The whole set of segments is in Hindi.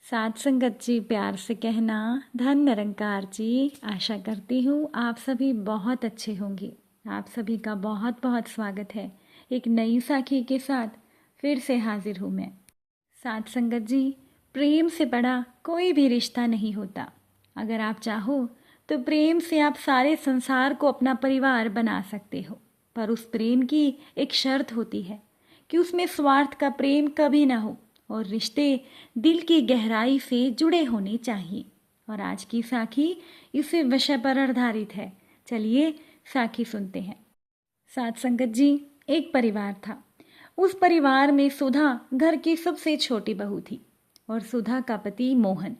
साथ संगत जी, प्यार से कहना धन निरंकार जी। आशा करती हूँ आप सभी बहुत अच्छे होंगे। आप सभी का बहुत बहुत स्वागत है। एक नई साखी के साथ फिर से हाजिर हूँ मैं। साथ संगत जी, प्रेम से बड़ा कोई भी रिश्ता नहीं होता। अगर आप चाहो तो प्रेम से आप सारे संसार को अपना परिवार बना सकते हो, पर उस प्रेम की एक शर्त होती है कि उसमें स्वार्थ का प्रेम कभी ना हो और रिश्ते दिल की गहराई से जुड़े होने चाहिए। और आज की साखी इसी विषय पर आधारित है। चलिए साखी सुनते हैं। साथ संगत जी, एक परिवार था। उस परिवार में सुधा घर की सबसे छोटी बहू थी और सुधा का पति मोहन।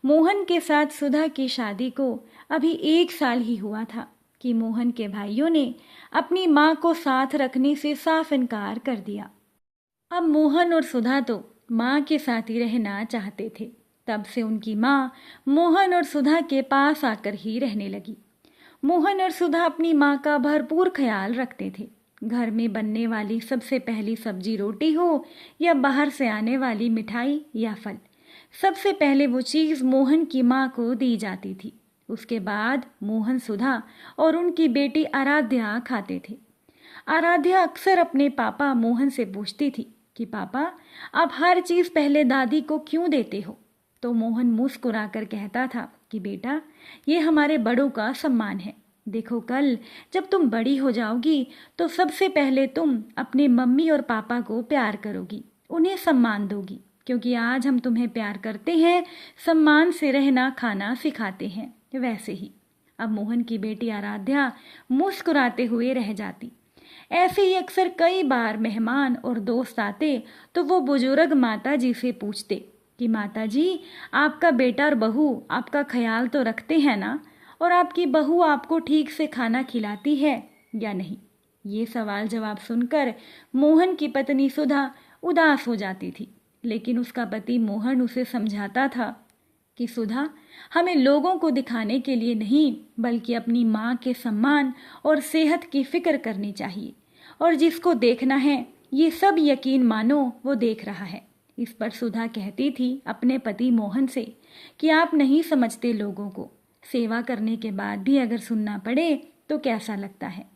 मोहन के साथ सुधा की शादी को अभी 1 साल ही हुआ था कि मोहन के भाइयों ने अपनी माँ को साथ रखने से साफ इनकार कर दिया। अब मोहन और सुधा तो माँ के साथ ही रहना चाहते थे। तब से उनकी माँ मोहन और सुधा के पास आकर ही रहने लगी। मोहन और सुधा अपनी माँ का भरपूर ख्याल रखते थे। घर में बनने वाली सबसे पहली सब्जी रोटी हो या बाहर से आने वाली मिठाई या फल, सबसे पहले वो चीज़ मोहन की माँ को दी जाती थी। उसके बाद मोहन सुधा और उनकी बेटी आराध्या खाते थे। आराध्या अक्सर अपने पापा मोहन से पूछती थी कि पापा, आप हर चीज़ पहले दादी को क्यों देते हो? तो मोहन मुस्कुराकर कहता था कि बेटा, ये हमारे बड़ों का सम्मान है। देखो, कल जब तुम बड़ी हो जाओगी तो सबसे पहले तुम अपने मम्मी और पापा को प्यार करोगी, उन्हें सम्मान दोगी, क्योंकि आज हम तुम्हें प्यार करते हैं, सम्मान से रहना खाना सिखाते हैं। वैसे ही अब मोहन की बेटी आराध्या मुस्कुराते हुए रह जाती। ऐसे ही अक्सर कई बार मेहमान और दोस्त आते तो वो बुजुर्ग माता जी से पूछते कि माता जी, आपका बेटा और बहू आपका ख्याल तो रखते हैं ना, और आपकी बहू आपको ठीक से खाना खिलाती है या नहीं? ये सवाल जवाब सुनकर मोहन की पत्नी सुधा उदास हो जाती थी, लेकिन उसका पति मोहन उसे समझाता था कि सुधा, हमें लोगों को दिखाने के लिए नहीं बल्कि अपनी माँ के सम्मान और सेहत की फिक्र करनी चाहिए। और जिसको देखना है, ये सब यकीन मानो वो देख रहा है। इस पर सुधा कहती थी अपने पति मोहन से कि आप नहीं समझते लोगों को, सेवा करने के बाद भी अगर सुनना पड़े तो कैसा लगता है।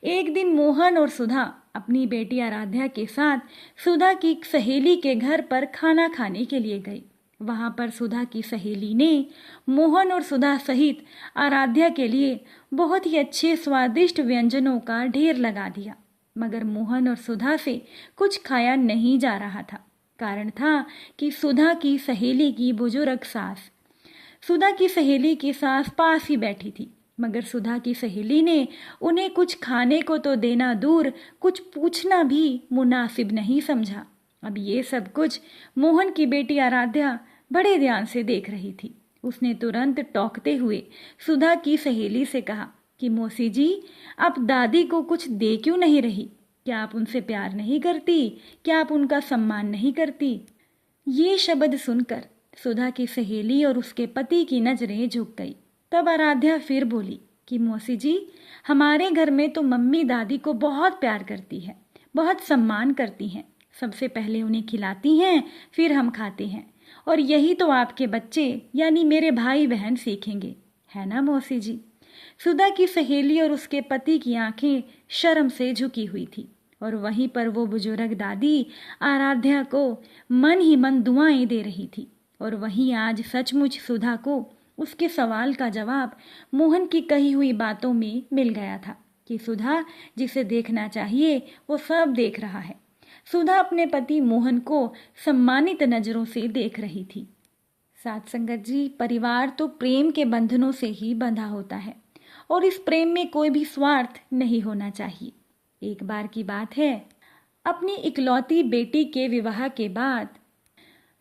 एक दिन मोहन और सुधा अपनी बेटी आराध्या के साथ सुधा की सहेली के घर पर खाना खाने के लिए गई। वहां पर सुधा की सहेली ने मोहन और सुधा सहित आराध्या के लिए बहुत ही अच्छे स्वादिष्ट व्यंजनों का ढेर लगा दिया, मगर मोहन और सुधा से कुछ खाया नहीं जा रहा था। कारण था कि सुधा की सहेली की बुजुर्ग सास। सुधा की सहेली की सास पास ही बैठी थी, मगर सुधा की सहेली ने उन्हें कुछ खाने को तो देना दूर, कुछ पूछना भी मुनासिब नहीं समझा। अब ये सब कुछ मोहन की बेटी आराध्या बड़े ध्यान से देख रही थी। उसने तुरंत टोकते हुए सुधा की सहेली से कहा कि मौसी जी, आप दादी को कुछ दे क्यों नहीं रही? क्या आप उनसे प्यार नहीं करती? क्या आप उनका सम्मान नहीं करती? ये शब्द सुनकर सुधा की सहेली और उसके पति की नजरें झुक गई। तब आराध्या फिर बोली कि मौसी जी, हमारे घर में तो मम्मी दादी को बहुत प्यार करती है, बहुत सम्मान करती हैं। सबसे पहले उन्हें खिलाती हैं, फिर हम खाते हैं। और यही तो आपके बच्चे यानी मेरे भाई बहन सीखेंगे, है ना मौसी जी? सुधा की सहेली और उसके पति की आंखें शर्म से झुकी हुई थी और वहीं पर वो बुजुर्ग दादी आराध्या को मन ही मन दुआएं दे रही थी। और वहीं आज सचमुच सुधा को उसके सवाल का जवाब मोहन की कही हुई बातों में मिल गया था कि सुधा जिसे देखना चाहिए वो सब देख रहा है। सुधा अपने पति मोहन को सम्मानित नजरों से देख रही थी। साथ संगत जी, परिवार तो प्रेम के बंधनों से ही बंधा होता है और इस प्रेम में कोई भी स्वार्थ नहीं होना चाहिए। एक बार की बात है, अपनी इकलौती बेटी के विवाह के बाद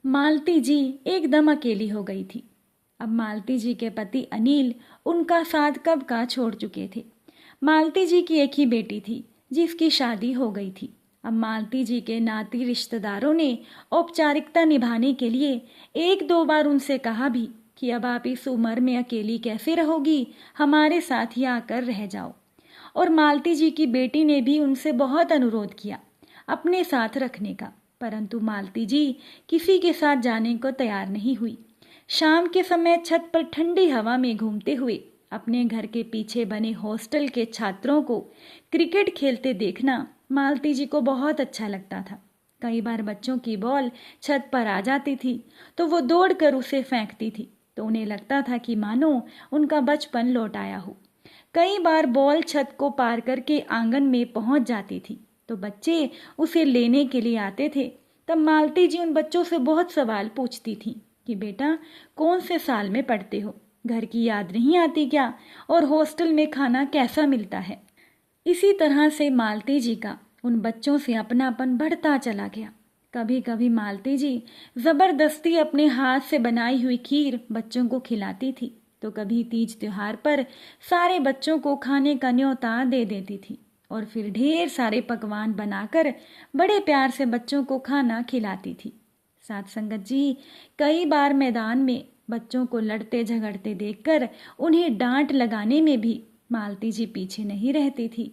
मालती जी एकदम अकेली हो गई थी। अब मालती जी के पति अनिल उनका साथ कब का छोड़ चुके थे। मालती जी की एक ही बेटी थी जिसकी शादी हो गई थी। अब मालती जी के नाती रिश्तेदारों ने औपचारिकता निभाने के लिए 1-2 बार उनसे कहा भी कि अब आप इस उम्र में अकेली कैसे रहोगी, हमारे साथ ही आकर रह जाओ। और मालती जी की बेटी ने भी उनसे बहुत अनुरोध किया अपने साथ रखने का, परंतु मालती जी किसी के साथ जाने को तैयार नहीं हुई। शाम के समय छत पर ठंडी हवा में घूमते हुए अपने घर के पीछे बने हॉस्टल के छात्रों को क्रिकेट खेलते देखना मालती जी को बहुत अच्छा लगता था। कई बार बच्चों की बॉल छत पर आ जाती थी तो वो दौड़कर उसे फेंकती थी, तो उन्हें लगता था कि मानो उनका बचपन लौट आया हो। कई बार बॉल छत को पार करके आंगन में पहुंच जाती थी तो बच्चे उसे लेने के लिए आते थे। तब मालती जी उन बच्चों से बहुत सवाल पूछती थी कि बेटा कौन से साल में पढ़ते हो, घर की याद नहीं आती क्या, और हॉस्टल में खाना कैसा मिलता है। इसी तरह से मालती जी का उन बच्चों से अपनापन बढ़ता चला गया। कभी कभी मालती जी जबरदस्ती अपने हाथ से बनाई हुई खीर बच्चों को खिलाती थी, तो कभी तीज त्योहार पर सारे बच्चों को खाने का न्योता दे देती थी और फिर ढेर सारे पकवान बनाकर बड़े प्यार से बच्चों को खाना खिलाती थी। साथ संगत जी, कई बार मैदान में बच्चों को लड़ते झगड़ते देखकर उन्हें डांट लगाने में भी मालती जी पीछे नहीं रहती थी।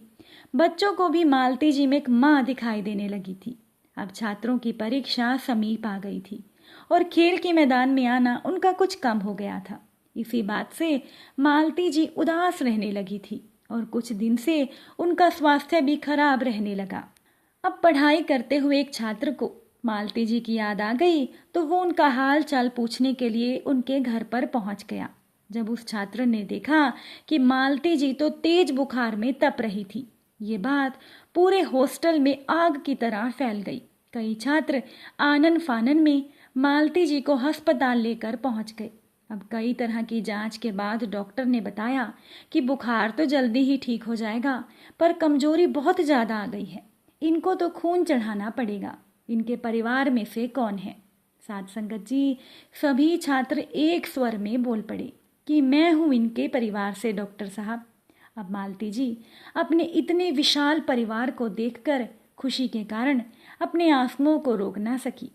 बच्चों को भी मालती जी में एक माँ दिखाई देने लगी थी। अब छात्रों की परीक्षा समीप आ गई थी और खेल के मैदान में आना उनका कुछ कम हो गया था। इसी बात से मालती जी उदास रहने लगी थी और कुछ दिन से उनका स्वास्थ्य भी खराब रहने लगा। अब पढ़ाई करते हुए एक छात्र को मालती जी की याद आ गई तो वो उनका हाल चाल पूछने के लिए उनके घर पर पहुंच गया। जब उस छात्र ने देखा कि मालती जी तो तेज बुखार में तप रही थी, ये बात पूरे हॉस्टल में आग की तरह फैल गई। कई छात्र आनन फानन में मालती जी को अस्पताल लेकर पहुंच गए। अब कई तरह की जांच के बाद डॉक्टर ने बताया कि बुखार तो जल्दी ही ठीक हो जाएगा, पर कमजोरी बहुत ज़्यादा आ गई है, इनको तो खून चढ़ाना पड़ेगा। इनके परिवार में से कौन है? साथ संगत जी, सभी छात्र एक स्वर में बोल पड़े कि मैं हूँ इनके परिवार से डॉक्टर साहब। अब मालती जी अपने इतने विशाल परिवार को देखकर खुशी के कारण अपने आंसुओं को रोक ना सकी।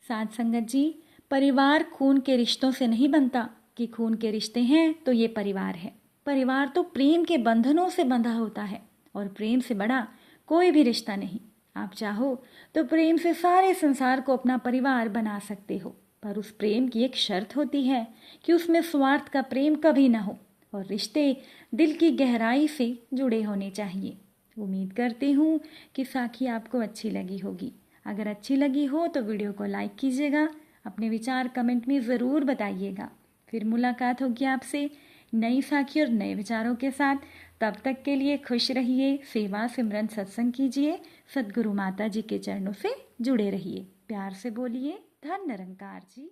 साथ संगत जी, परिवार खून के रिश्तों से नहीं बनता कि खून के रिश्ते हैं तो ये परिवार है। परिवार तो प्रेम के बंधनों से बंधा होता है और प्रेम से बड़ा कोई भी रिश्ता नहीं। आप चाहो तो प्रेम से सारे संसार को अपना परिवार बना सकते हो, पर उस प्रेम की एक शर्त होती है कि उसमें स्वार्थ का प्रेम कभी ना हो और रिश्ते दिल की गहराई से जुड़े होने चाहिए। उम्मीद करती हूँ कि साखी आपको अच्छी लगी होगी। अगर अच्छी लगी हो तो वीडियो को लाइक कीजिएगा, अपने विचार कमेंट में ज़रूर बताइएगा। फिर मुलाकात होगी आपसे नई साखी और नए विचारों के साथ। तब तक के लिए खुश रहिए, सेवा सिमरन सत्संग कीजिए, सद्गुरु माता जी के चरणों से जुड़े रहिए। प्यार से बोलिए धन निरंकार जी।